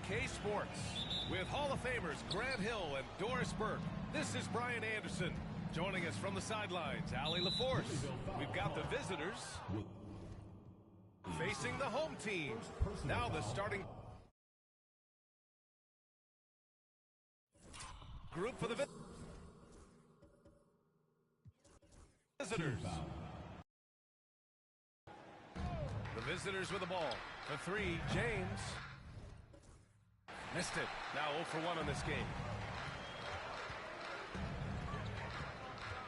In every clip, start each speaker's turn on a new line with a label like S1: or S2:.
S1: SK Sports. With Hall of Famers Grant Hill and Doris Burke, this is Brian Anderson. Joining us from the sidelines, Allie LaForce. We've got the visitors facing the home team. Now the starting group for the visitors. The visitors with the ball. The three, James. Missed it. Now 0 for 1 in this game.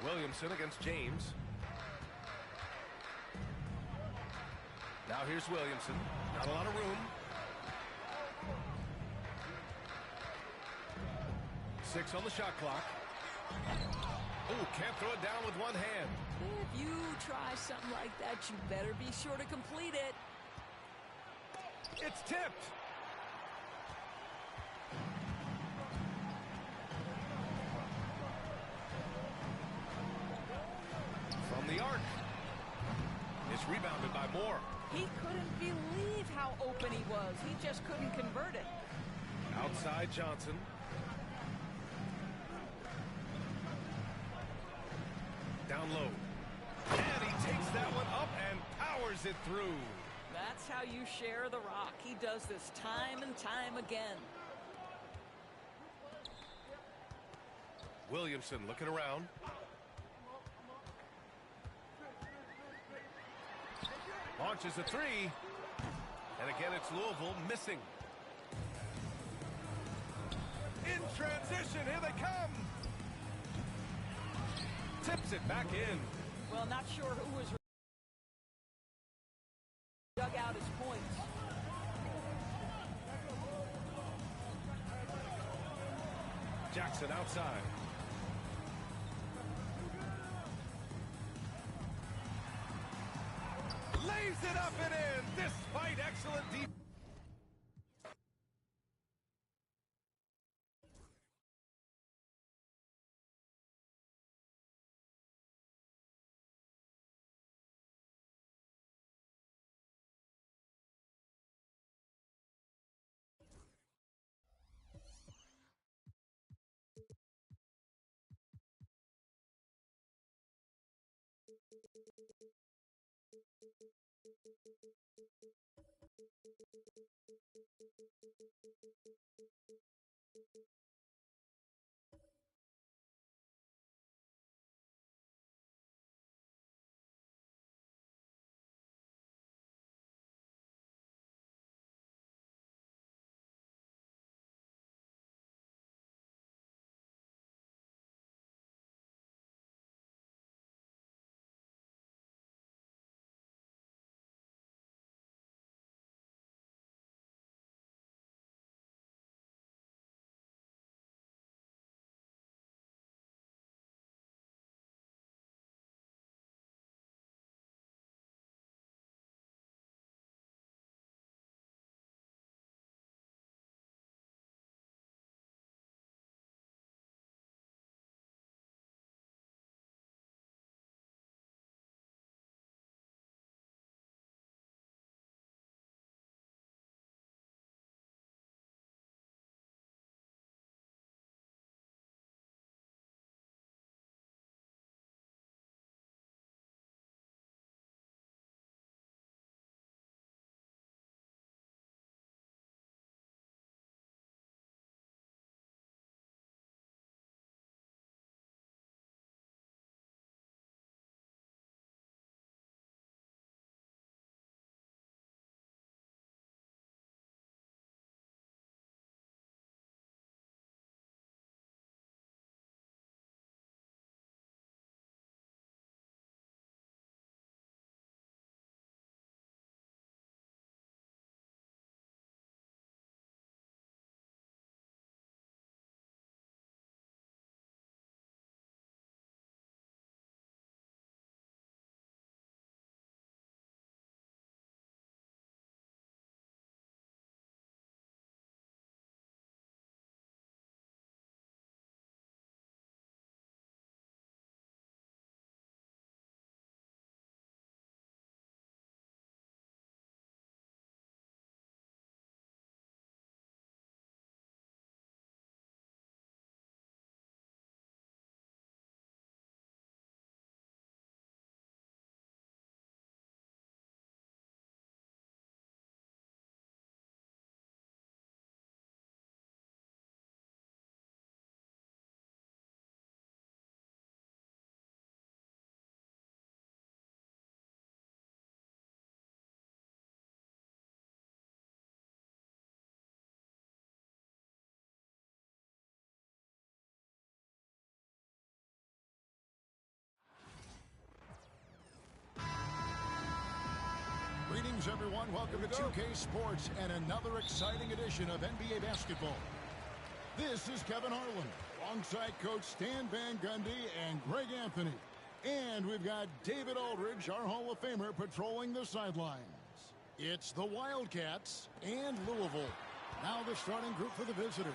S1: Williamson against James. Now here's Williamson. Not a lot of room. 6 on the shot clock. Oh, can't throw it down with one hand.
S2: If you try something like that, you better be sure to complete it.
S1: It's tipped. From the arc. It's rebounded by Moore.
S2: He couldn't believe how open he was. He just couldn't convert it.
S1: Outside Johnson. Down low. And he takes that one up and powers it through.
S2: That's how you share the rock. He does this time and time again.
S1: Williamson looking around. Launches a three. And again, it's Louisville missing. In transition, here they come. Tips it back in.
S2: Well, not sure who was dug out his points.
S1: Jackson outside. Lays it up and in, despite excellent defense.
S3: everyone. Welcome to 2K Sports and another exciting edition of NBA basketball. This is Kevin Harlan alongside Coach Stan Van Gundy and Greg Anthony. And we've got David Aldridge, our Hall of Famer, patrolling the sidelines. It's the Wildcats and Louisville. Now the starting group for the visitors.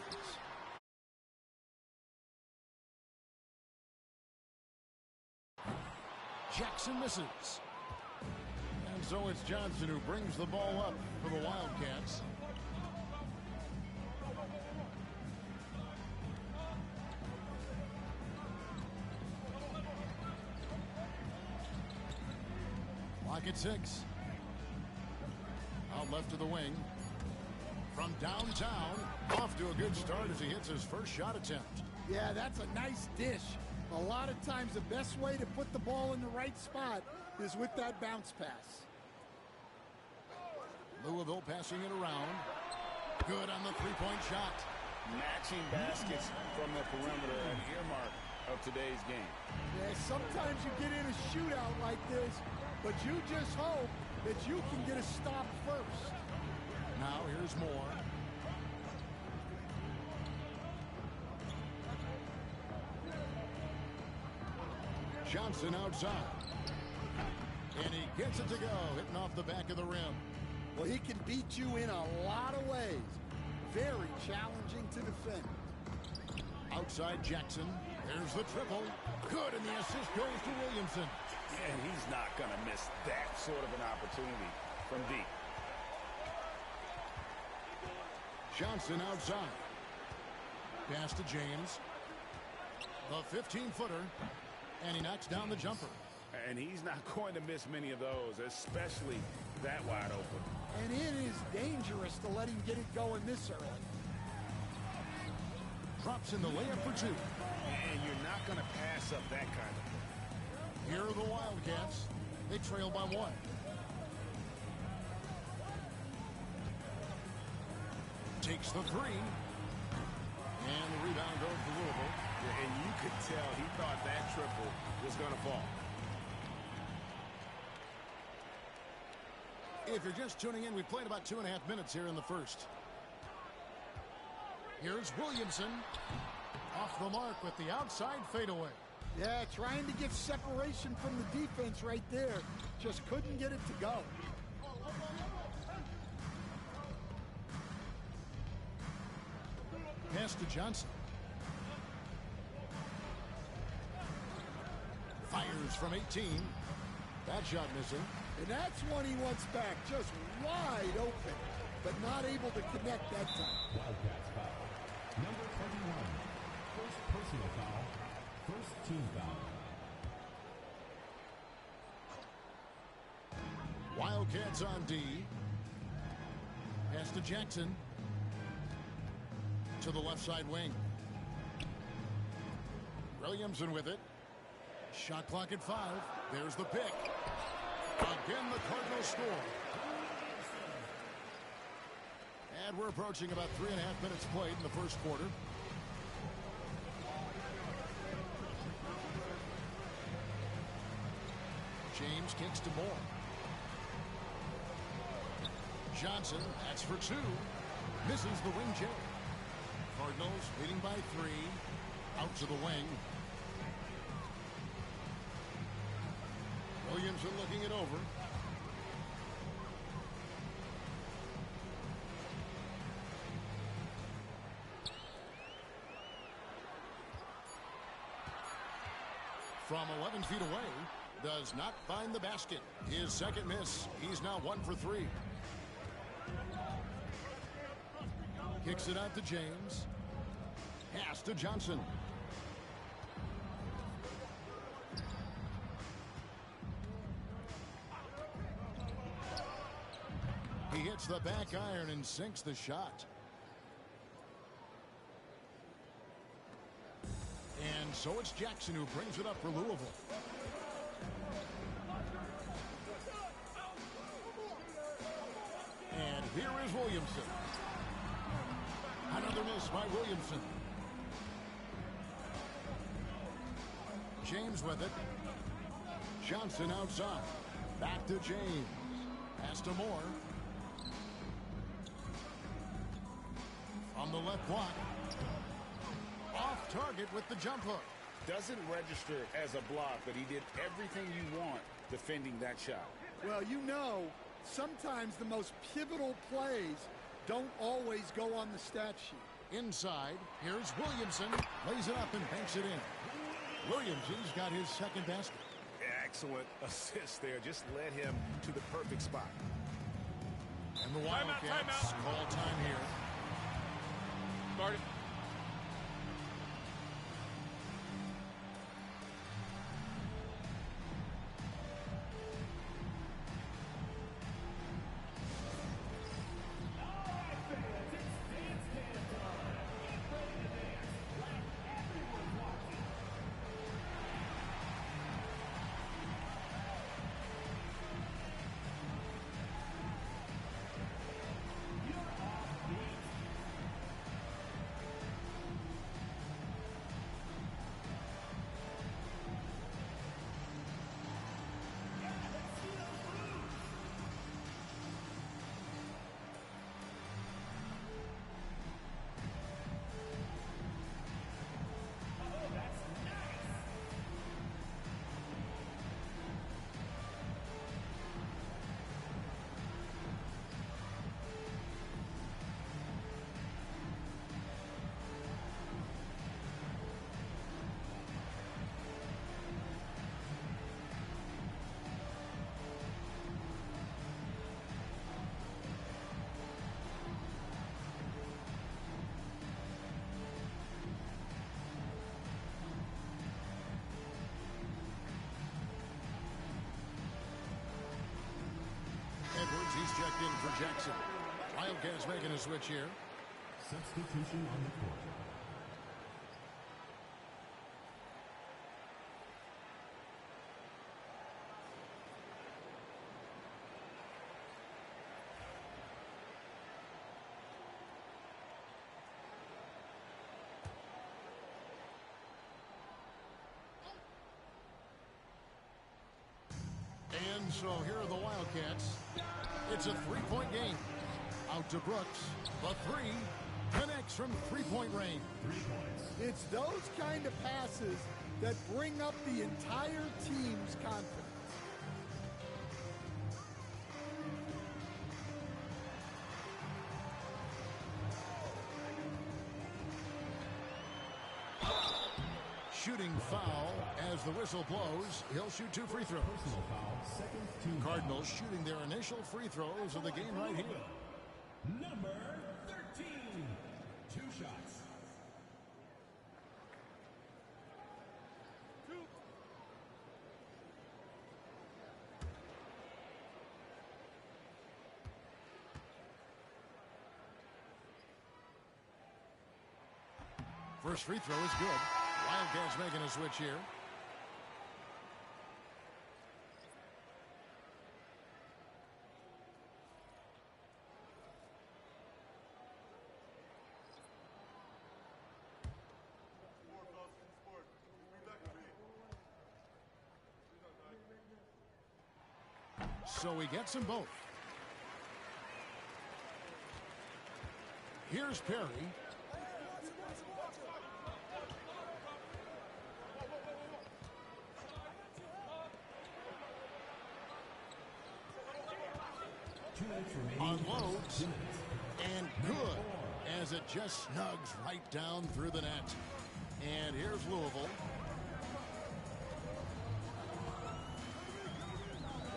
S3: Jackson misses. And so it's Johnson who brings the ball up for the Wildcats. Clock at 6. Out left to the wing. From downtown, off to a good start as he hits his first shot attempt.
S4: Yeah, that's a nice dish. A lot of times the best way to put the ball in the right spot is with that bounce pass.
S3: Louisville passing it around. Good on the three-point shot.
S5: Matching baskets from the perimeter, an earmark of today's game.
S4: Yeah, sometimes you get in a shootout like this, but you just hope that you can get a stop first.
S3: Now here's more. Johnson outside. And he gets it to go, hitting off the back of the rim.
S4: Well, he can beat you in a lot of ways. Very challenging to defend.
S3: Outside Jackson. There's the triple. Good, and the assist goes to Williamson.
S5: And he's not going to miss that sort of an opportunity from deep.
S3: Johnson outside. Pass to James. The 15-footer. And he knocks down the jumper.
S5: And he's not going to miss many of those, especially that wide open.
S4: And it is dangerous to let him get it going this early.
S3: Drops in the layup for 2.
S5: And you're not going to pass up that kind of thing.
S3: Here are the Wildcats. They trail by 1. Takes the 3. And the rebound goes to Louisville.
S5: And you could tell he thought that triple was going to fall.
S3: If you're just tuning in, we played about 2.5 minutes here in the first. Here's Williamson. Off the mark with the outside fadeaway.
S4: Yeah, trying to get separation from the defense right there. Just couldn't get it to go.
S3: Pass to Johnson. Fires from 18. That shot missing.
S4: And that's one he wants back, just wide open, but not able to connect that time.
S6: Wildcats foul. Number 21. First personal foul. First team foul.
S3: Wildcats on D. Pass to Jackson. To the left side wing. Williamson with it. Shot clock at 5. There's the pick. Again, the Cardinals score. And we're approaching about 3.5 minutes played in the first quarter. James kicks to Moore. Johnson, that's for 2. Misses the wing J. Cardinals leading by 3. Out to the wing. Williamson looking it over. From 11 feet away, does not find the basket. His second miss. He's now 1 for 3. Kicks it out to James. Pass to Johnson. He hits the back iron and sinks the shot. And so it's Jackson who brings it up for Louisville. And here is Williamson. Another miss by Williamson. James with it. Johnson outside. Back to James. Pass to Moore. From the left block. Off target with the jump hook.
S5: Doesn't register as a block, but he did everything you want defending that shot.
S4: Well, you know, sometimes the most pivotal plays don't always go on the stat sheet.
S3: Inside, here's Williamson. Lays it up and banks it in. Williamson's got his second basket.
S5: Excellent assist there. Just led him to the perfect spot.
S3: And the Wildcats call time here.
S1: Started.
S3: He's checked in for Jackson. Wildcats making a switch here.
S6: Substitution on the court.
S3: And so here are the Wildcats. It's a three-point game. Out to Brooks. The three connects from three-point range.
S6: 3 points.
S4: It's those kind of passes that bring up the entire team's confidence.
S3: Shooting foul as the whistle blows. He'll shoot 2 free throws.
S6: Personal foul, second team.
S3: Cardinals shooting their initial free throws of the game right here.
S6: Number 13. 2 shots.
S3: First free throw is good. Wildcats making a switch here. So he gets them both. Here's Perry. Unloads, and good, as it just snugs right down through the net. And here's Louisville.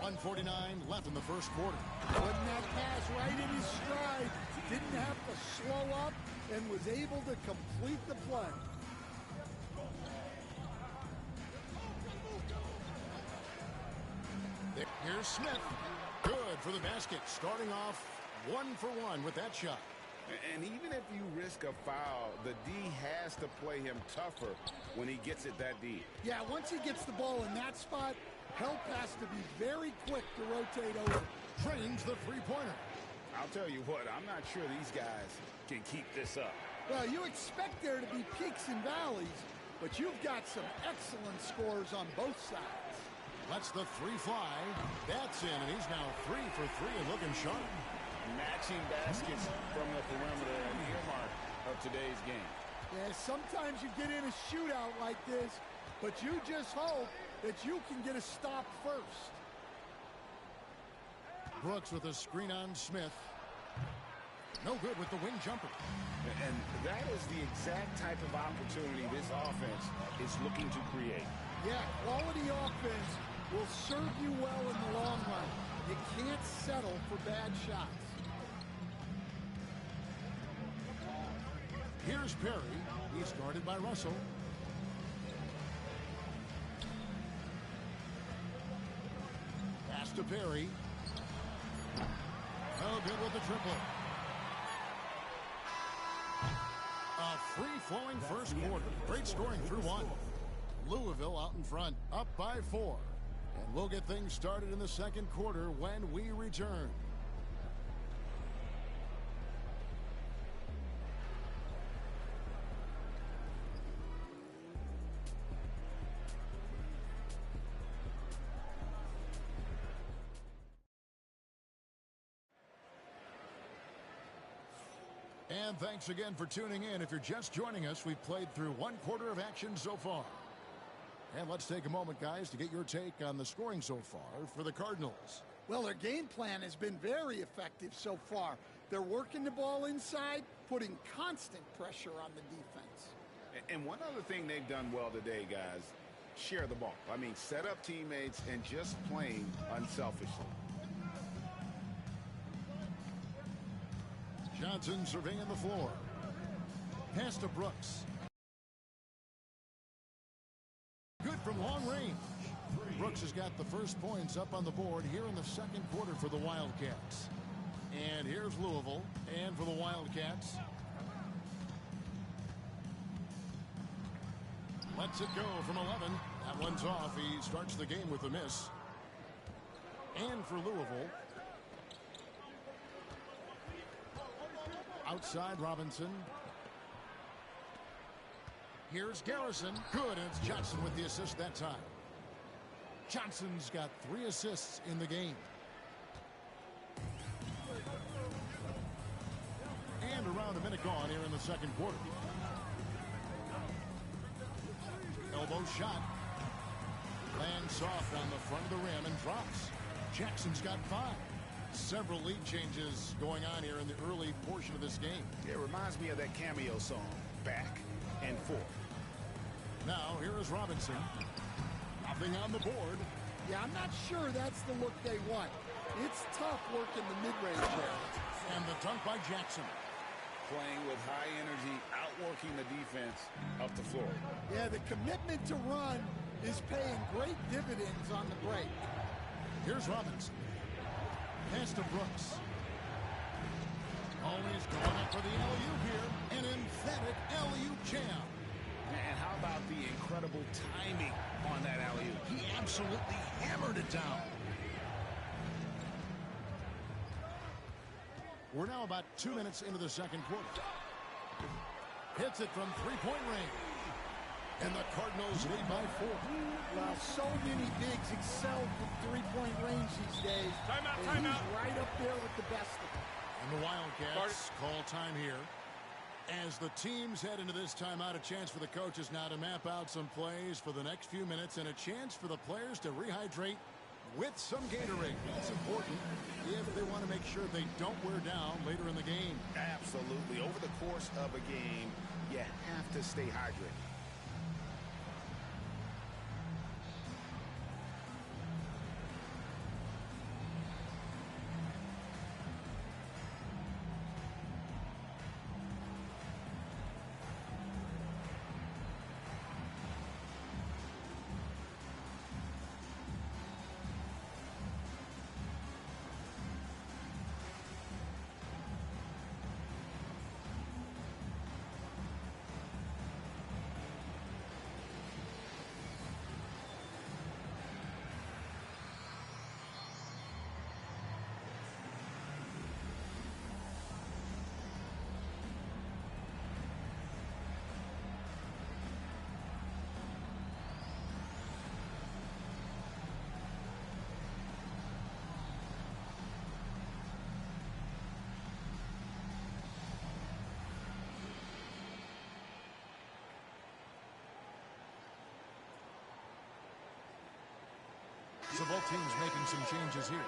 S3: 1:49 left in the first quarter.
S4: Putting that pass right in his stride. Didn't have to slow up and was able to complete the play.
S3: Here's Smith. Good for the basket. Starting off 1 for 1 with that shot.
S5: And even if you risk a foul, the D has to play him tougher when he gets it that deep.
S4: Yeah, once he gets the ball in that spot, help has to be very quick to rotate over.
S3: Drains the three-pointer.
S5: I'll tell you what, I'm not sure these guys can keep this up.
S4: Well, you expect there to be peaks and valleys, but you've got some excellent scores on both sides.
S3: Lets the three fly. That's in, and he's now 3 for 3 and looking sharp.
S5: Matching baskets from the perimeter, an earmark of today's game.
S4: Yeah, sometimes you get in a shootout like this, but you just hope that you can get a stop first.
S3: Brooks with a screen on Smith. No good with the wing jumper.
S5: And that is the exact type of opportunity this offense is looking to create.
S4: Yeah, quality offense will serve you well in the long run. You can't settle for bad shots.
S3: Here's Perry. He's guarded by Russell. Pass to Perry. No good with the triple. A free-flowing first quarter. Great scoring through one. Louisville out in front, up by 4. And we'll get things started in the second quarter when we return. And thanks again for tuning in. If you're just joining us, we've played through one quarter of action so far. And let's take a moment, guys, to get your take on the scoring so far for the Cardinals.
S4: Well, their game plan has been very effective so far. They're working the ball inside, putting constant pressure on the defense.
S5: And one other thing they've done well today, guys, share the ball. I mean, set up teammates and just playing unselfishly.
S3: Johnson surveying the floor. Pass to Brooks. Good from long range. Brooks has got the first points up on the board here in the second quarter for the Wildcats. And here's Louisville. And for the Wildcats. Lets it go from 11. That one's off. He starts the game with a miss. And for Louisville. Outside Robinson. Here's Garrison. Good, and it's Johnson with the assist that time. Johnson's got 3 assists in the game. And around a minute gone here in the second quarter. Elbow shot. Lands soft on the front of the rim and drops. Jackson's got 5. Several lead changes going on here in the early portion of this game.
S5: It reminds me of that cameo song, Back and Forth.
S3: Now, here is Robinson. Nothing on the board.
S4: Yeah, I'm not sure that's the look they want. It's tough working the mid-range there.
S3: And the dunk by Jackson.
S5: Playing with high energy, outworking the defense up the floor.
S4: Yeah, the commitment to run is paying great dividends on the break.
S3: Here's Robinson. Pass to Brooks. Always going up for the alley-oop here. An emphatic alley-oop jam.
S5: And how about the incredible timing on that alley-oop?
S3: He absolutely hammered it down. We're now about 2 minutes into the second quarter. Hits it from three-point range. And the Cardinals lead by 4.
S4: Well, so many bigs excel from three-point range these days.
S1: Timeout,
S4: and
S1: timeout.
S4: he's right up there with the best of them.
S3: And the Wildcats call time here. As the teams head into this timeout, a chance for the coaches now to map out some plays for the next few minutes and a chance for the players to rehydrate with some Gatorade. That's important if they want to make sure they don't wear down later in the game.
S5: Absolutely. Over the course of a game, you have to stay hydrated.
S3: So both teams making some changes here.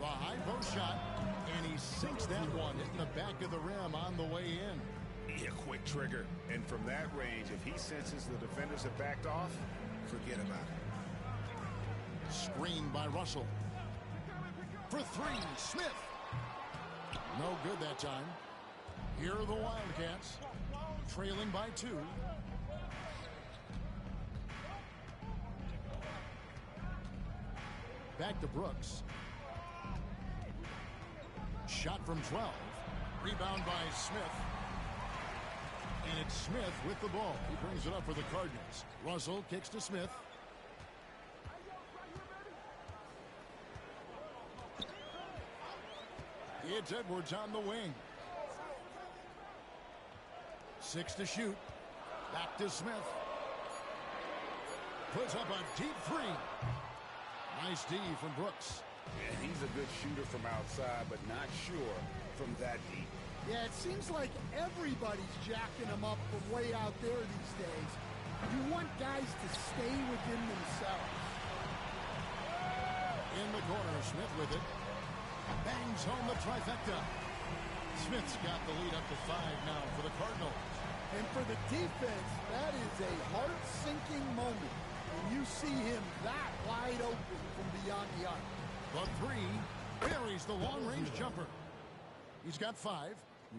S3: The high post shot, and he sinks that one, hitting the back of the rim on the way in.
S5: Yeah, quick trigger. And from that range, if he senses the defenders have backed off, forget about it.
S3: Screened by Russell. For three, Smith. No good that time. Here are the Wildcats, trailing by 2. Back to Brooks. Shot from 12. Rebound by Smith. And it's Smith with the ball. He brings it up for the Cardinals. Russell kicks to Smith. It's Edwards on the wing. 6 to shoot. Back to Smith. Puts up a deep 3. Nice D from Brooks.
S5: Yeah, he's a good shooter from outside, but not sure from that deep.
S4: Yeah, it seems like everybody's jacking him up from way out there these days. You want guys to stay within themselves.
S3: In the corner, Smith with it. Bangs home the trifecta. Smith's got the lead up to 5 now for the Cardinals.
S4: And for the defense, that is a heart-sinking moment when you see him that wide open from beyond the arc.
S3: The 3 buries the long-range jumper. He's got 5.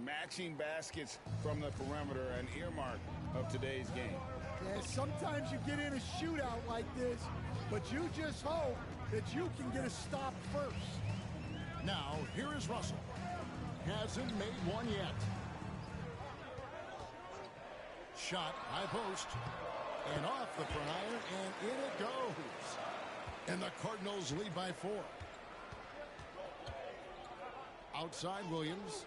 S5: Matching baskets from the perimeter, an earmark of today's game.
S4: Yeah, sometimes you get in a shootout like this, but you just hope that you can get a stop first.
S3: Now, here is Russell. Hasn't made one yet. Shot, high post, and off the prior, and in it goes. And the Cardinals lead by 4. Outside Williams.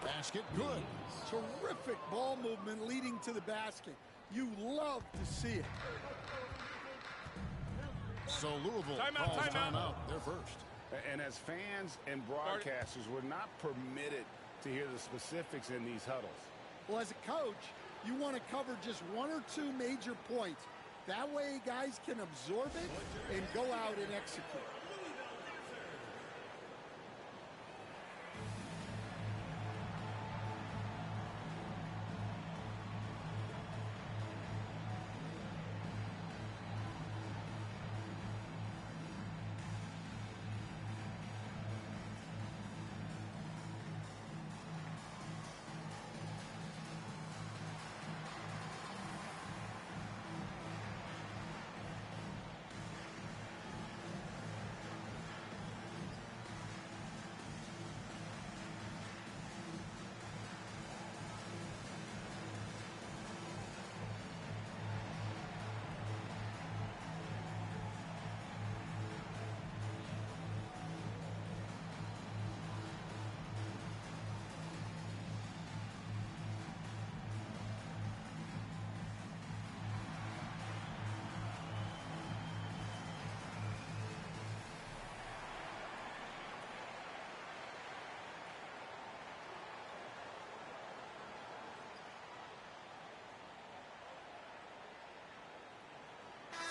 S3: Basket good.
S4: Terrific ball movement leading to the basket. You love to see it.
S3: So Louisville calls timeout. They're first.
S5: And as fans and broadcasters, we're not permitted to hear the specifics in these huddles.
S4: Well, as a coach, you want to cover just 1 or 2 major points. That way guys can absorb it and go out and execute.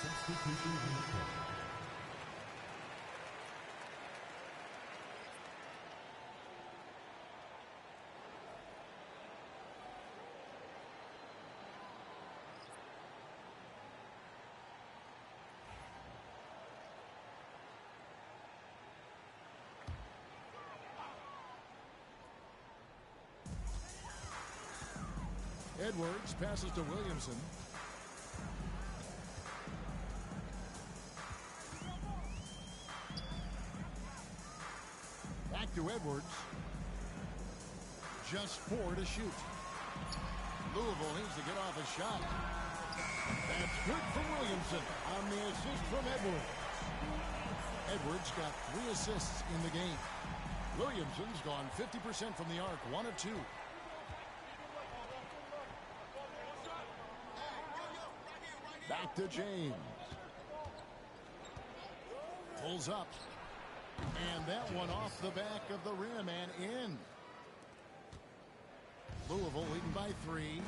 S6: Substitution in the court.
S3: Edwards passes to Williamson. Back to Edwards. Just 4 to shoot. Louisville needs to get off a shot. That's good from Williamson on the assist from Edwards. Edwards got 3 assists in the game. Williamson's gone 50% from the arc, 1 of 2. Back to James. Pulls up. And that one off the back of the rim and in. Louisville leading by 3.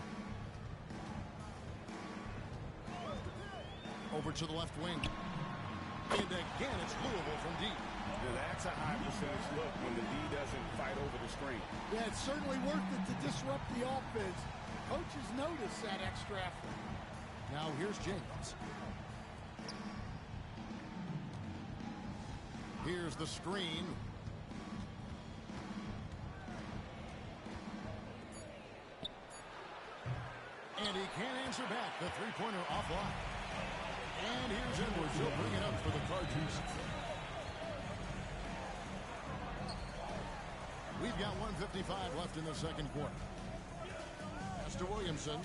S3: Over to the left wing. And again, it's Louisville from deep.
S5: Now that's a high percentage look when the D doesn't fight over the screen.
S4: Yeah, it's certainly worth it to disrupt the offense. Coaches notice that extra effort.
S3: Now here's James. Here's the screen. And he can't answer back. The three-pointer offline. And here's Edwards. He'll bring it up for the Chargers. We've got 1:55 left in the second quarter. Pass to Williamson.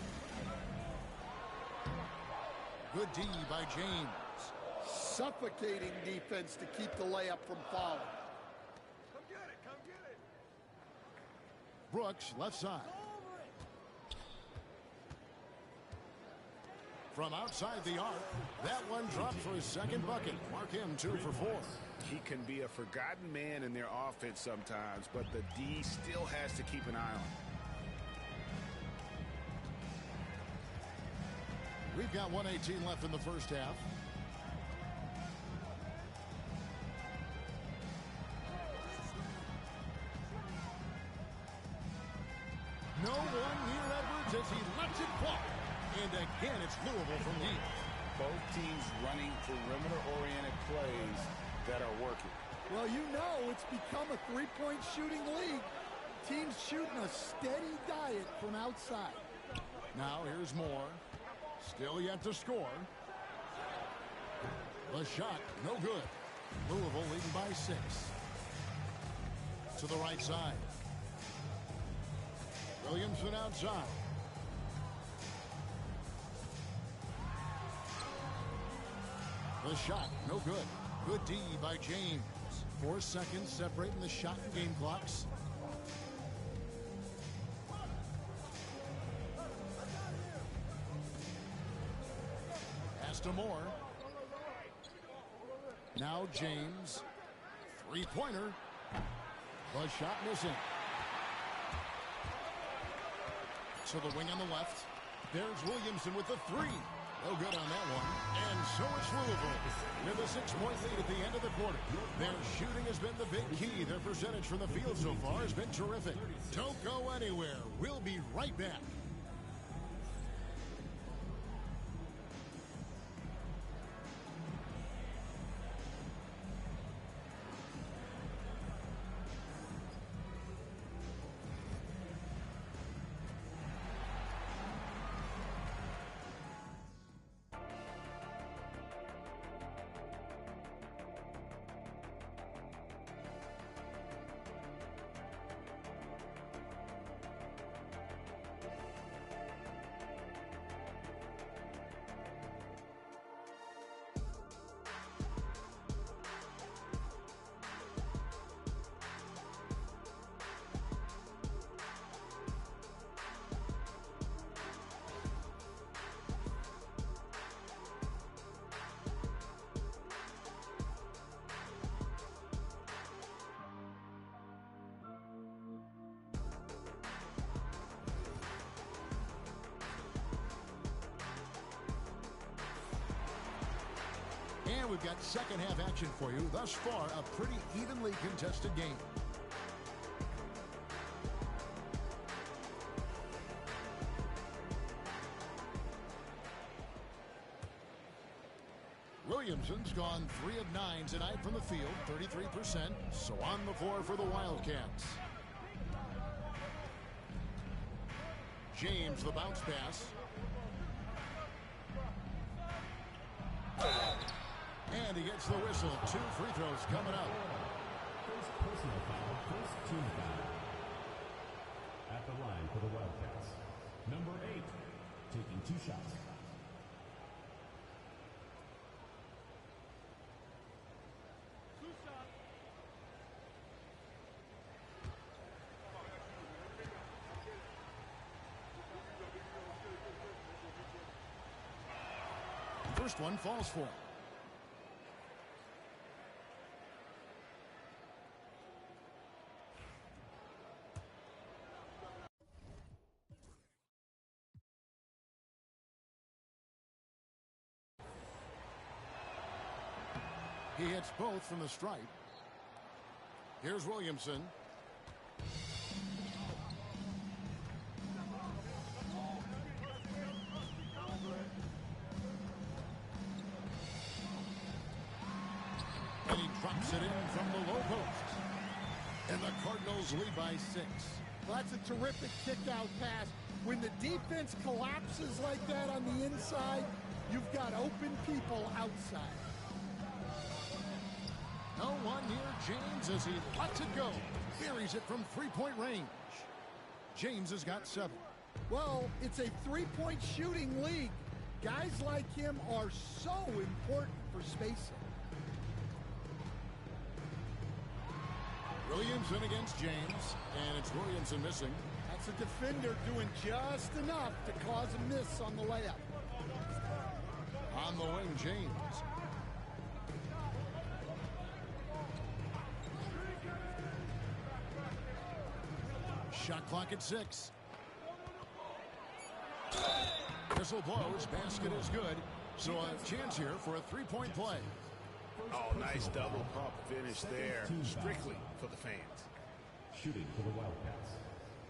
S3: Good D by James.
S4: Suffocating defense to keep the layup from falling.
S5: Come get it, come get it.
S3: Brooks, left side. From outside the arc, that one dropped for his second bucket. Mark him 2 for 4.
S5: He can be a forgotten man in their offense sometimes, but the D still has to keep an eye on him.
S3: We've got 1:18 left in the first half. No one near Edwards as he lets it fly. And again, it's Louisville from deep.
S5: Both teams running perimeter-oriented plays that are working.
S4: Well, you know it's become a three-point shooting league. Teams shooting a steady diet from outside.
S3: Now here's Moore. Still yet to score. The shot, no good. Louisville leading by 6. To the right side. Williamson outside. The shot, no good. Good D by James. 4 seconds separating the shot and game clocks. Pass to Moore. Now James. Three-pointer. The shot missing. To the wing on the left. There's Williamson with the 3. No good on that one. And so it's Louisville with a 6-point lead at the end of the quarter. Their shooting has been the big key. Their percentage from the field so far has been terrific. Don't go anywhere. We'll be right back. And we've got second half action for you. Thus far, a pretty evenly contested game. Williamson's gone 3 of 9 tonight from the field, 33%. So on the floor for the Wildcats. James, the bounce pass. And he gets the whistle. 2 free throws coming up.
S6: First personal foul, first team foul. at the line for the Wildcats. Number 8, taking 2 shots.
S3: First one falls for him. He hits both from the stripe. Here's Williamson. And he drops it in from the low post. And the Cardinals lead by 6.
S4: Well, that's a terrific kick-out pass. When the defense collapses like that on the inside, you've got open people outside.
S3: No one near James as he lets it go. Buries it from three-point range. James has got 7.
S4: Well, it's a three-point shooting league. Guys like him are so important for spacing.
S3: Williamson against James, and it's Williamson missing.
S4: That's a defender doing just enough to cause a miss on the layup.
S3: On the wing, James. Shot clock at 6. Whistle blows. Basket is good. So a chance here for a three-point play.
S5: Oh, nice double pump finish there. Strictly for the fans.
S6: Shooting for the Wildcats.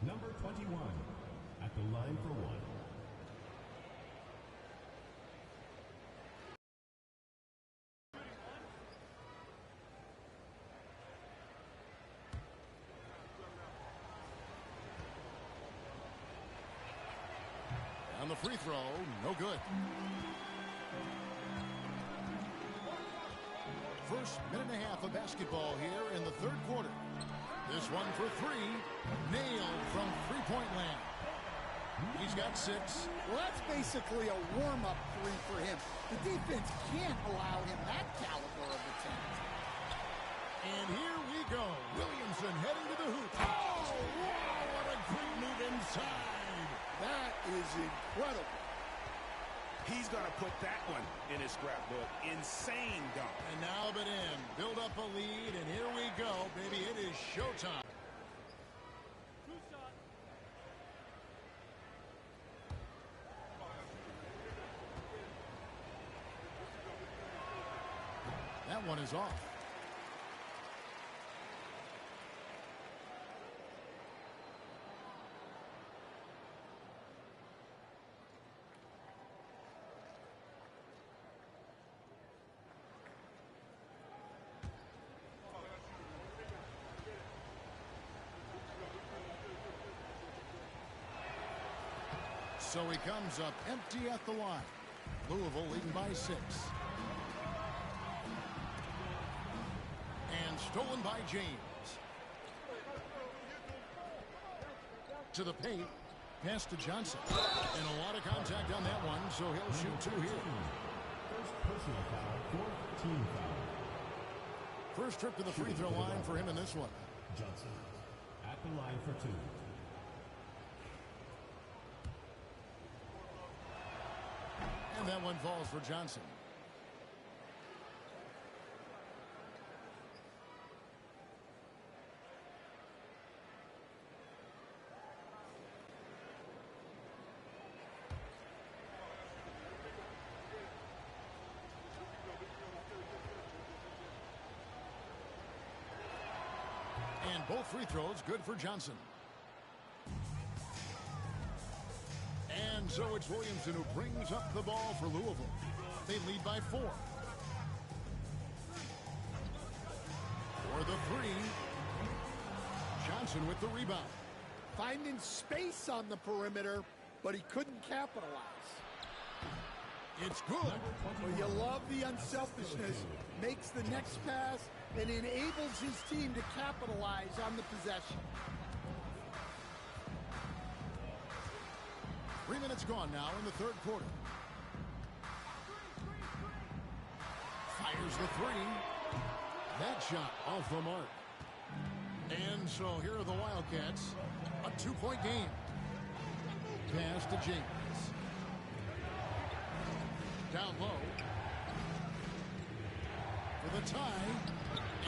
S6: Number 21 at the line for 1.
S3: On the free throw, no good. First minute and a half of basketball here in the third quarter. This one for 3. Nailed from three-point land. He's got 6.
S4: Well, that's basically a warm-up 3 for him. The defense can't allow him that caliber of attempt.
S3: And here we go. Williamson heading to the hoop. Oh, wow, what a great move inside.
S4: That is incredible.
S5: He's going to put that one in his scrapbook. Insane dunk.
S3: And now but in. Build up a lead, and here we go, baby. It is showtime. That one is off. So he comes up empty at the line. Louisville leading by 6. And stolen by James. To the paint. Pass to Johnson. And a lot of contact on that one, so he'll shoot 2 here.
S6: First personal foul, 4th team foul.
S3: First trip to the free throw line for him in this one.
S6: Johnson at the line for 2.
S3: And that one falls for Johnson. And both free throws good for Johnson. And so it's Williamson who brings up the ball for Louisville. They lead by 4. For the 3. Johnson with the rebound.
S4: Finding space on the perimeter, but he couldn't capitalize.
S3: It's good.
S4: Well, you love the unselfishness. Makes the next pass and enables his team to capitalize on the possession.
S3: 3 minutes gone now in the third quarter. Fires the three. That shot off the mark. And so here are the Wildcats. A 2-point game. Pass to James. Down low. For the tie.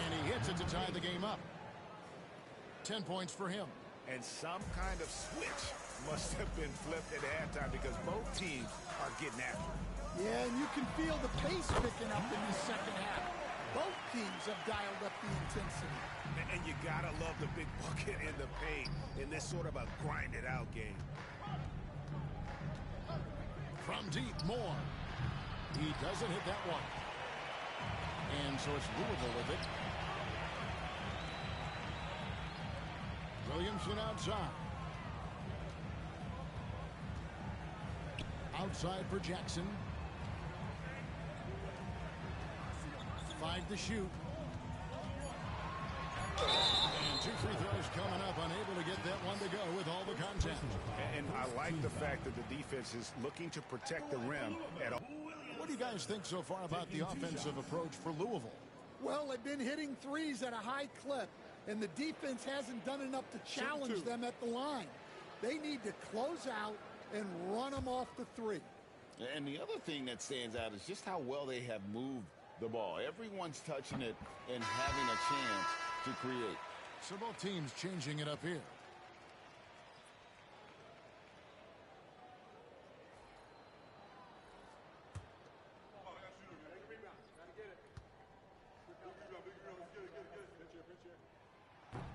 S3: And he hits it to tie the game up. 10 points for him.
S5: And some kind of switch must have been flipped at halftime because both teams are getting after it.
S4: Yeah, and you can feel the pace picking up in the second half. Both teams have dialed up the intensity.
S5: And you gotta love the big bucket in the paint in this sort of a grinded-out game.
S3: From deep, Moore. He doesn't hit that one. And so it's Louisville with it. Williamson outside. Outside for Jackson. 5 to shoot. And 2 free throws coming up. Unable to get that one to go with all the contact.
S5: And I like the fact that the defense is looking to protect the rim at all.
S3: What do you guys think so far about the offensive approach for Louisville?
S4: Well, they've been hitting threes at a high clip, and the defense hasn't done enough to challenge them at the line. They need to close out and run them off the three.
S7: And the other thing that stands out is just how well they have moved the ball. Everyone's touching it and having a chance to create.
S3: So both teams changing it up here.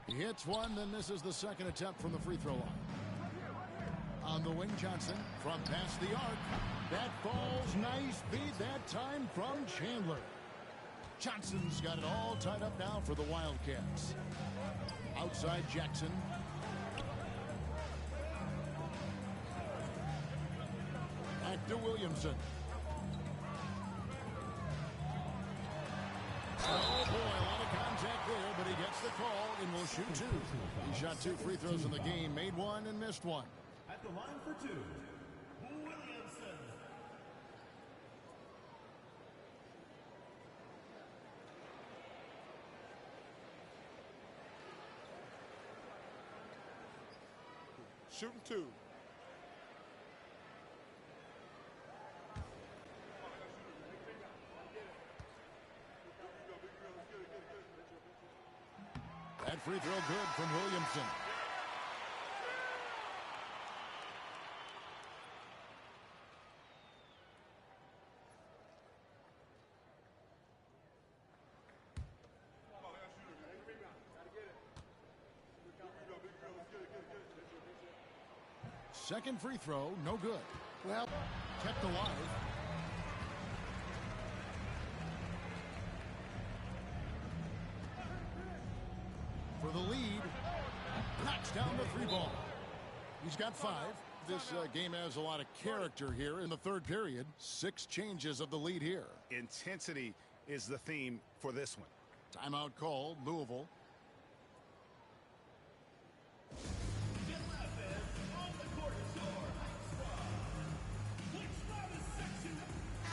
S3: He hits one, then misses the second attempt from the free throw line. On the wing, Johnson from past the arc. That falls nice feed that time from Chandler. Johnson's got it all tied up now for the Wildcats. Outside Jackson. Back to Williamson. Oh boy, a lot of contact there, but he gets the call and will shoot 2. He shot 2 free throws in the game, made 1 and missed 1.
S6: At the line for 2, Williamson.
S5: Shooting 2.
S3: That free throw good from Williamson. Second free throw, no good.
S4: Well,
S3: Kept alive. For the lead, knocks down the 3 ball. He's got 5. This game has a lot of character here in the third period. 6 changes of the lead here.
S5: Intensity is the theme for this one.
S3: Timeout called, Louisville.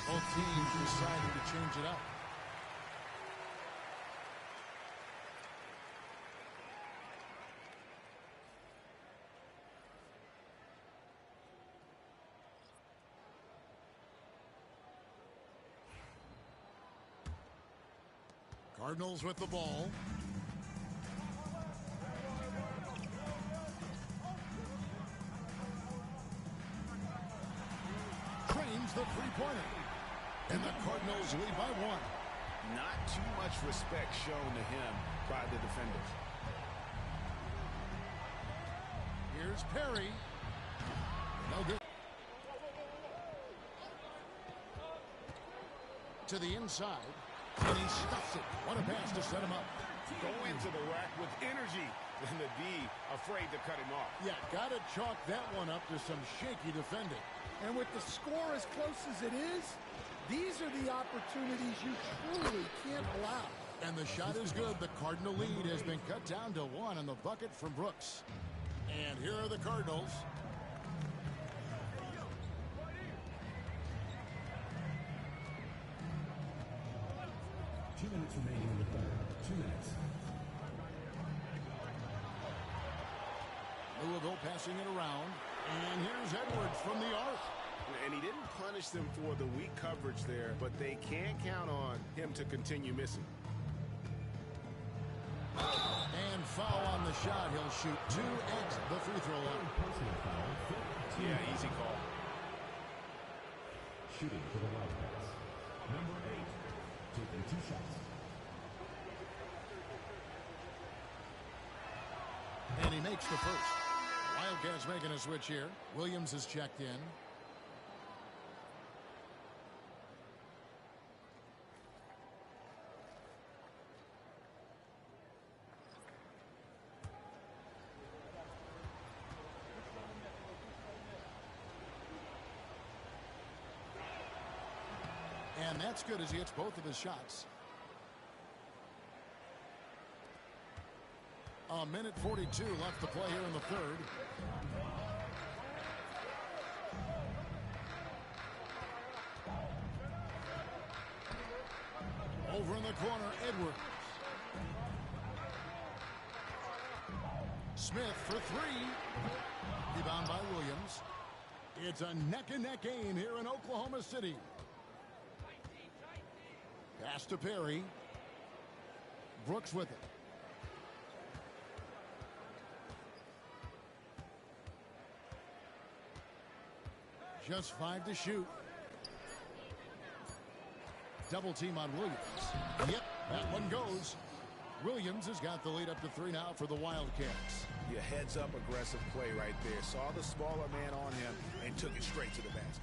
S3: Both teams deciding to change it up. Cardinals with the ball. Trains the three-pointer. And the Cardinals lead by 1.
S5: Not too much respect shown to him by the defenders.
S3: Here's Perry. No good. To the inside. And he stuffs it. What a pass to set him up.
S5: Go into the rack with energy. And the D afraid to cut him off.
S3: Yeah, got to chalk that one up to some shaky defending.
S4: and with the score as close as it is, these are the opportunities you truly can't allow.
S3: And the shot is good. The Cardinal lead has been cut down to 1 on the bucket from Brooks. And here are the Cardinals.
S6: minutes remaining in the third. 2 minutes.
S3: Louisville passing it around. And here's Edwards from the arc.
S5: And he didn't punish them for the weak coverage there, but they can't count on him to continue missing.
S3: And foul on the shot. He'll shoot 2 at the free throw line.
S6: Personal foul.
S5: Yeah, easy call.
S6: Shooting for the Wildcats. Number 8, taking 2 shots.
S3: And he makes the first. Wildcats making a switch here. Williams is checked in. And that's good as he hits both of his shots. A minute 42 left to play here in the third. Over in the corner, Edwards. Smith for 3. Rebound by Williams. It's a neck-and-neck game here in Oklahoma City. Pass to Perry. Brooks with it. Just 5 to shoot. Double team on Williams. Yep, that one goes. Williams has got the lead up to 3 now for the Wildcats.
S5: Yeah, heads-up aggressive play right there. Saw the smaller man on him and took it straight to the basket.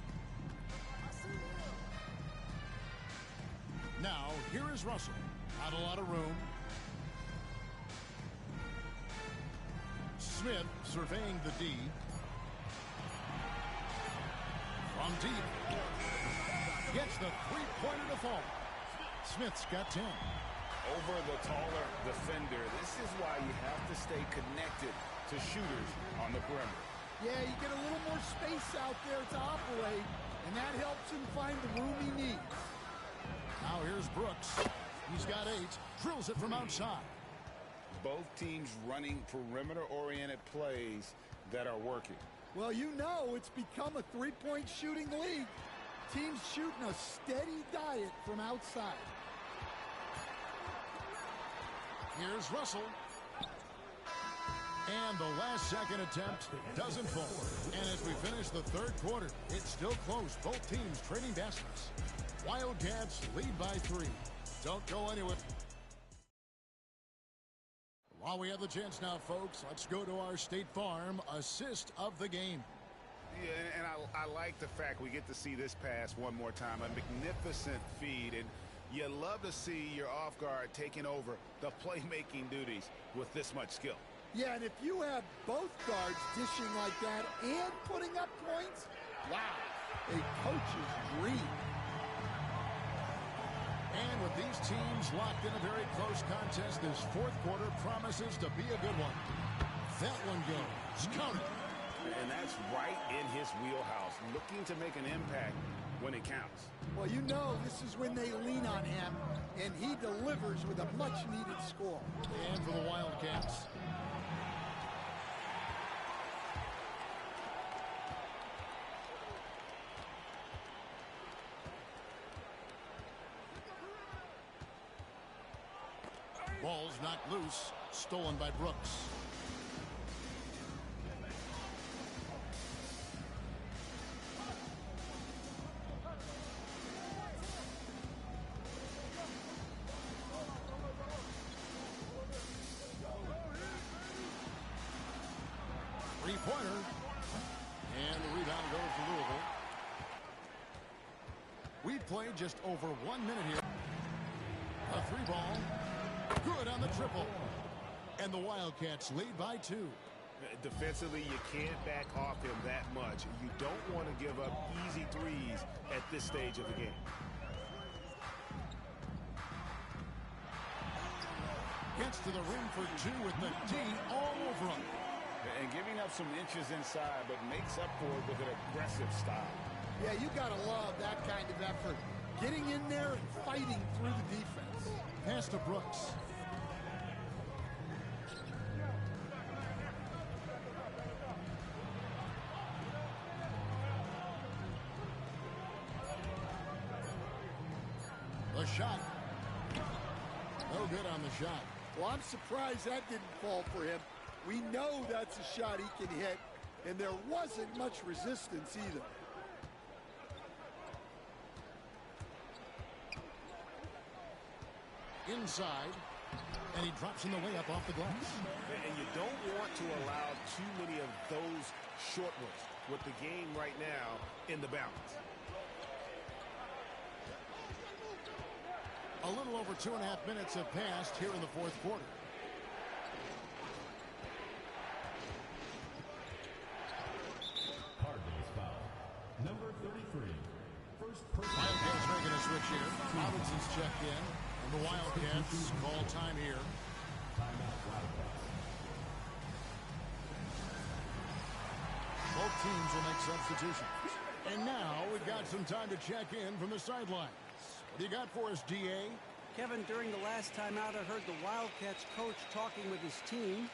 S3: Now, here is Russell. Not a lot of room. Smith surveying the D. From deep. Gets the three-pointer to fall. Smith's got 10.
S7: Over the taller defender. This is why you have to stay connected to shooters on the perimeter.
S4: Yeah, you get a little more space out there to operate, and that helps him find the room he needs.
S3: Now here's Brooks. He's got 8. Drills it from outside.
S7: Both teams running perimeter-oriented plays that are working.
S4: Well, you know it's become a three-point shooting league. Teams shooting a steady diet from outside.
S3: Here's Russell. And the last second attempt doesn't fall. And as we finish the third quarter, it's still close. Both teams trading baskets. Wildcats lead by 3. Don't go anywhere. While we have the chance now, folks, let's go to our State Farm assist of the game.
S5: Yeah, and I like the fact we get to see this pass one more time. A magnificent feed, and you love to see your off guard taking over the playmaking duties with this much skill.
S4: Yeah, and if you have both guards dishing like that and putting up points, wow, a coach's dream.
S3: And with these teams locked in a very close contest, this fourth quarter promises to be a good one. That one goes. Count it.
S5: And that's right in his wheelhouse, looking to make an impact when it counts.
S4: Well, you know this is when they lean on him, and he delivers with a much-needed score.
S3: And for the Wildcats, ball's knocked loose, stolen by Brooks. Three-pointer, and the rebound goes to Louisville. We played just over 1 minute here. A 3-ball. Good on the triple. And the Wildcats lead by 2.
S5: Defensively, you can't back off him that much. You don't want to give up easy threes at this stage of the game.
S3: Gets to the rim for 2 with the D all over him.
S7: And giving up some inches inside, but makes up for it with an aggressive style.
S4: Yeah, you got to love that kind of effort. getting in there and fighting through the defense.
S3: Pass to Brooks. The shot. No good on the shot.
S4: Well, I'm surprised that didn't fall for him. We know that's a shot he can hit, and there wasn't much resistance either.
S3: Inside, and he drops in the layup off the glass.
S5: And you don't want to allow too many of those short ones with the game right now in the balance.
S3: A little over 2.5 minutes have passed here in the fourth quarter.
S6: Cardinals foul. Number 33. First person.
S3: Wildcats making a switch here. Robinson's checked in, and the Wildcats call time here.
S6: Timeout Wildcats.
S3: Both teams will make substitutions. And now we've got some time to check in from the sidelines. What do you got for us, DA?
S8: Kevin, during the last timeout, I heard the Wildcats coach talking with his team.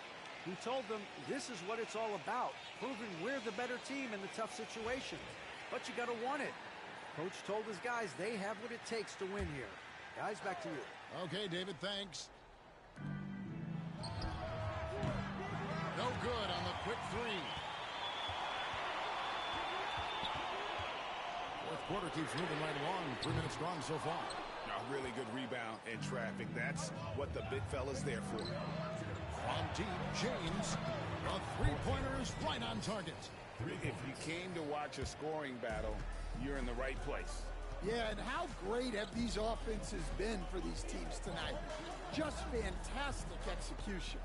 S8: He told them this is what it's all about, proving we're the better team in the tough situation. But you got to want it. Coach told his guys they have what it takes to win here. Guys, back to you.
S3: Okay, David, thanks. No good on the quick three. Fourth quarter keeps moving right along. 3 minutes gone so far.
S5: A really good rebound and traffic. That's what the big fella's there for.
S3: From deep, James. A three-pointer is right on target.
S5: If you came to watch a scoring battle, you're in the right place.
S4: Yeah, and how great have these offenses been for these teams tonight? Just fantastic execution.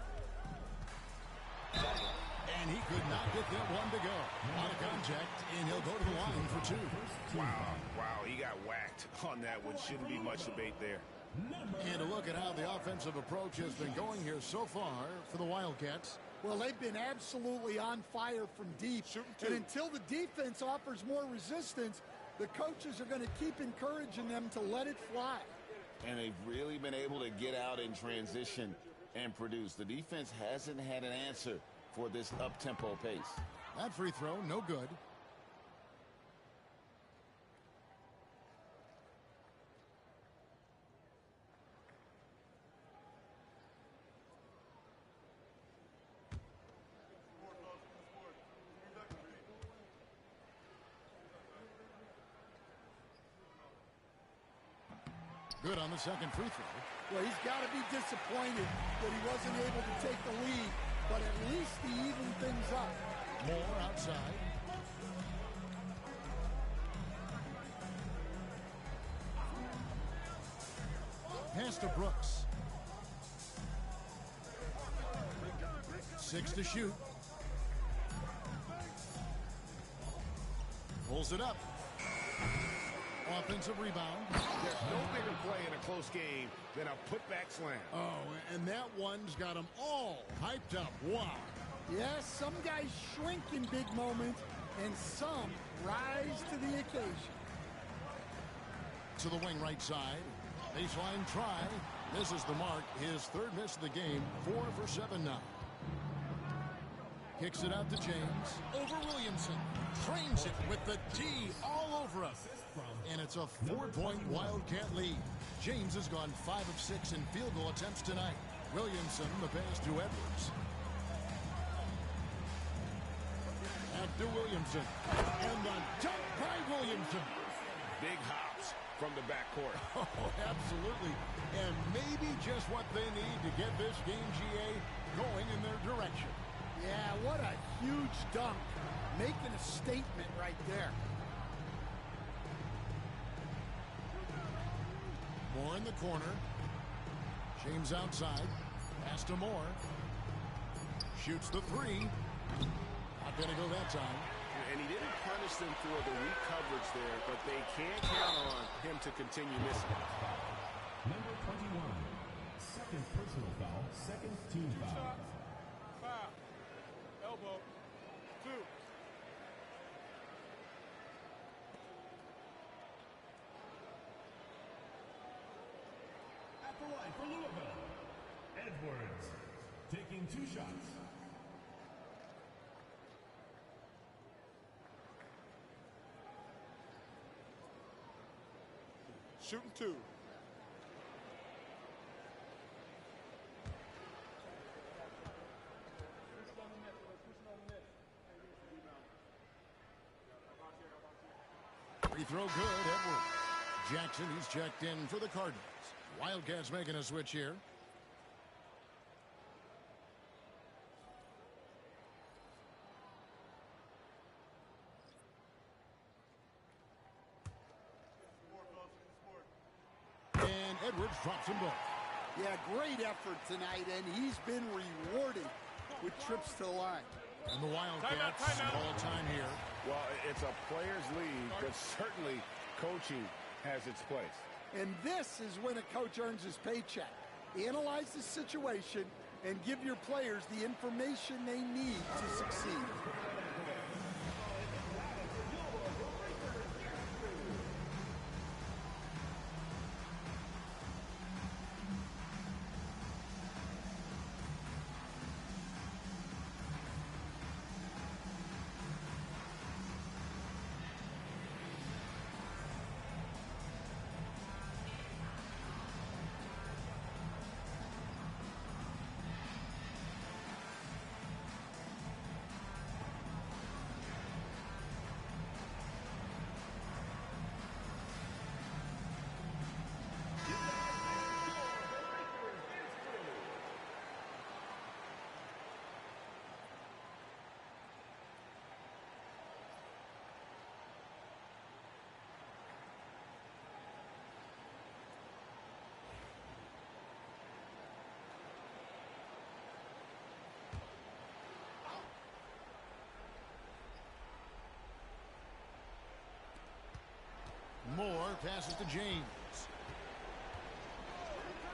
S3: And he could not get that one to go. Out of contact, and he'll go to the line for two.
S5: Wow, he got whacked on that one. Shouldn't be much debate there.
S3: And a look at how the offensive approach has been going here so far for the Wildcats.
S4: Well, they've been absolutely on fire from deep. And until the defense offers more resistance, the coaches are going to keep encouraging them to let it fly.
S7: And they've really been able to get out in transition and produce. The defense hasn't had an answer for this up-tempo pace.
S3: That free throw, no good. Good on the second free throw.
S4: Well, he's got to be disappointed that he wasn't able to take the lead, but at least he evened things up.
S3: Moore outside. Pass to Brooks. 6 to shoot. Pulls it up. Offensive rebound.
S5: There's no bigger play in a close game than a putback slam.
S3: Oh, and that one's got them all hyped up. Wow.
S4: Yes, some guys shrink in big moments, and some rise to the occasion.
S3: To the wing right side. Baseline try. Misses the mark. His third miss of the game. 4 for 7 now. Kicks it out to James. Over Williamson. Trains it with the D all over us. And it's a 4-point Wildcat lead. James has gone 5 of 6 in field goal attempts tonight. Williamson, the pass to Edwards. Back to Williamson. And the dunk by Williamson.
S5: Big hops from the backcourt.
S3: Oh, absolutely. And maybe just what they need to get this game, GA, going in their direction.
S4: Yeah, what a huge dunk. Making a statement right there.
S3: Moore in the corner. James outside. Pass to Moore. Shoots the three. Not going to go that time.
S5: And he didn't punish them for the weak coverage there, but they can't count on him to continue missing.
S6: Number 21. Second personal foul. Second team foul.
S9: Foul. Elbow. 2.
S6: for Louisville, Edwards, taking 2 shots.
S9: Shooting 2.
S3: Free throw good, Edwards. Jackson, he's checked in for the Cardinals. Wildcats making a switch here. And Edwards drops them both.
S4: Yeah, great effort tonight, and he's been rewarded with trips to the line.
S3: And the Wildcats all time here.
S5: Well, it's a players' league, but certainly coaching has its place.
S4: And this is when a coach earns his paycheck. Analyze the situation and give your players the information they need to succeed.
S3: Moore passes to James.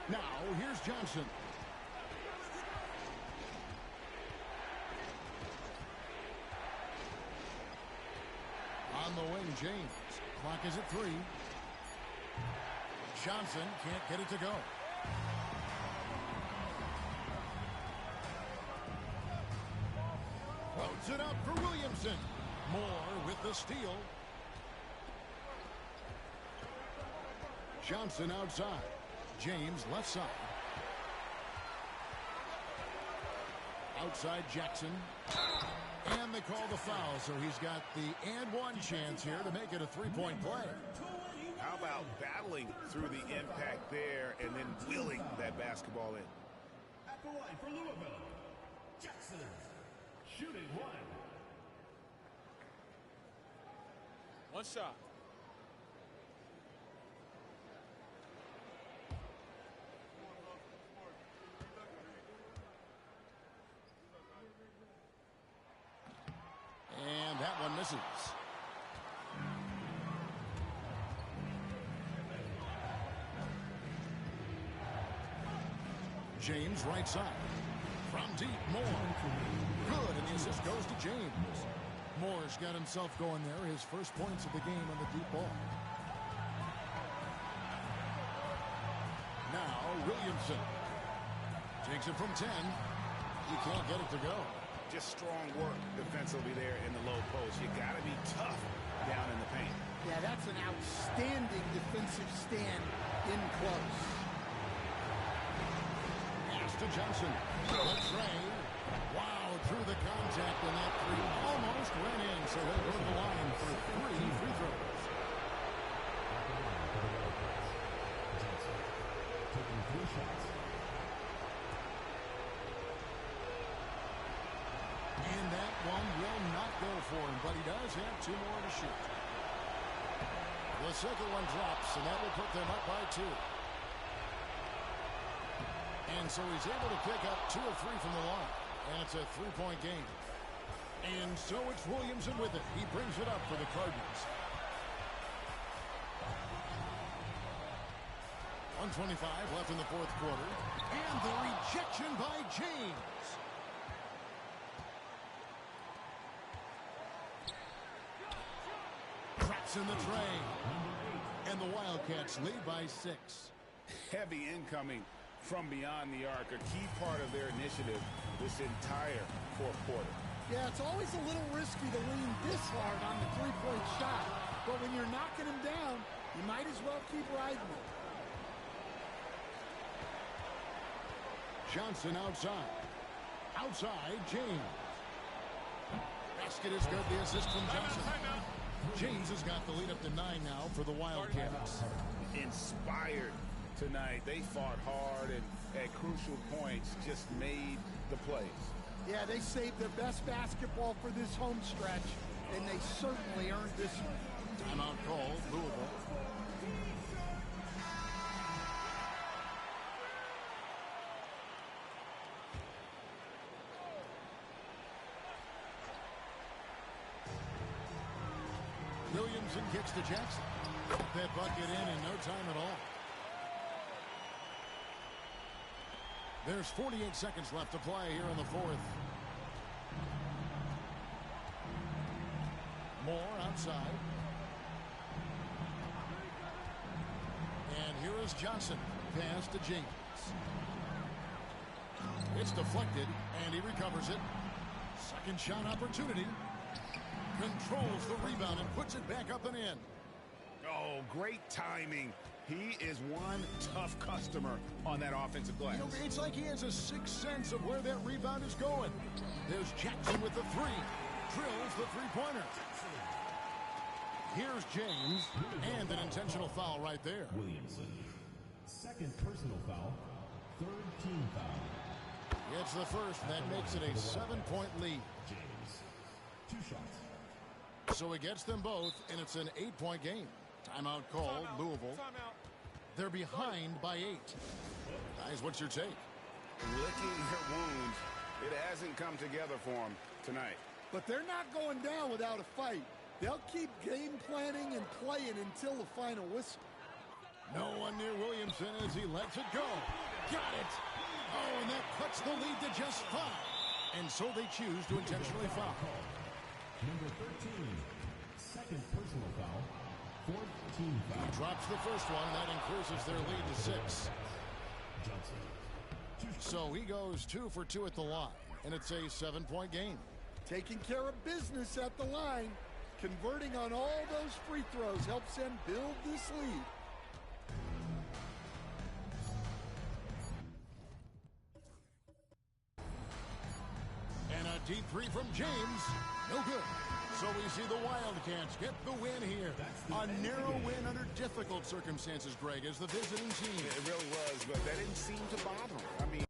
S3: Now, here's Johnson. On the wing, James. Clock is at 3. Johnson can't get it to go. Floats it up for Williamson. Moore with the steal. Johnson outside. James left side. Outside Jackson. And they call the foul, so he's got the and one chance here to make it a three-point play.
S5: How about battling through the impact there and then wheeling that basketball in?
S6: At the line for Louisville, Jackson, shooting 1.
S9: One shot.
S3: And that one misses. James right side. From deep, Moore. Good, and the assist goes to James. Moore's got himself going there. His first points of the game on the deep ball. Now, Williamson. Takes it from 10. He can't get it to go.
S5: Just strong work defensively there in the low post. You got to be tough down in the paint.
S4: Yeah, that's an outstanding defensive stand in close.
S3: Pass to Johnson. Let's Ray. Wow, through the contact, and that three almost went in, so he'll go to the line for 3 free throws.
S6: Taking 3 shots.
S3: And that one will not go for him, but he does have 2 more to shoot. The second one drops, and that will put them up by 2. And so he's able to pick up 2 of 3 from the line. And it's a 3-point game. And so it's Williamson with it. He brings it up for the Cardinals. 1:25 left in the fourth quarter. And the rejection by James. Drops in the tray. And the Wildcats lead by 6.
S5: Heavy incoming from beyond the arc, a key part of their initiative this entire fourth quarter.
S4: Yeah, it's always a little risky to lean this hard on the three-point shot. But when you're knocking him down, you might as well keep riding it.
S3: Johnson outside. Outside, James. Basket is good. The assist from Johnson. James has got the lead up to 9 now for the Wildcats.
S5: Inspired tonight. They fought hard and at crucial points just made the plays.
S4: Yeah, they saved their best basketball for this home stretch, and they certainly earned this one.
S3: Timeout call, Louisville. Williamson kicks to Jackson. That bucket in no time at all. There's 48 seconds left to play here in the fourth. Moore outside. And here is Johnson. Pass to James. It's deflected, and he recovers it. Second shot opportunity. Controls the rebound and puts it back up and in.
S5: Oh, great timing. He is one tough customer on that offensive glass.
S3: You know, it's like he has a sixth sense of where that rebound is going. There's Jackson with the three. Drills the three-pointer. Here's James, and an intentional foul right there.
S6: Williamson. Second personal foul. Third team foul.
S3: It's the first. That makes it a 7-point lead.
S6: James. 2 shots.
S3: So it gets them both, and it's an 8-point game. Timeout called, Louisville. They're behind by 8. Guys, what's your take?
S5: Licking their wounds. It hasn't come together for them tonight.
S4: But they're not going down without a fight. They'll keep game planning and playing until the final whistle.
S3: No one near Williamson as he lets it go. Got it. Oh, and that cuts the lead to just 5. And so they choose to intentionally foul.
S6: Number 13. Second personal foul. Fourth team foul.
S3: He drops the first one, and that increases their lead to 6.
S6: Johnson.
S3: So he goes 2 for 2 at the line, and it's a 7-point game.
S4: Taking care of business at the line, converting on all those free throws helps them build this lead.
S3: And a deep three from James. No good. So we see the Wildcats get the win here. A narrow win under difficult circumstances, Greg, as the visiting team.
S5: It really was, but that didn't seem to bother them. I mean,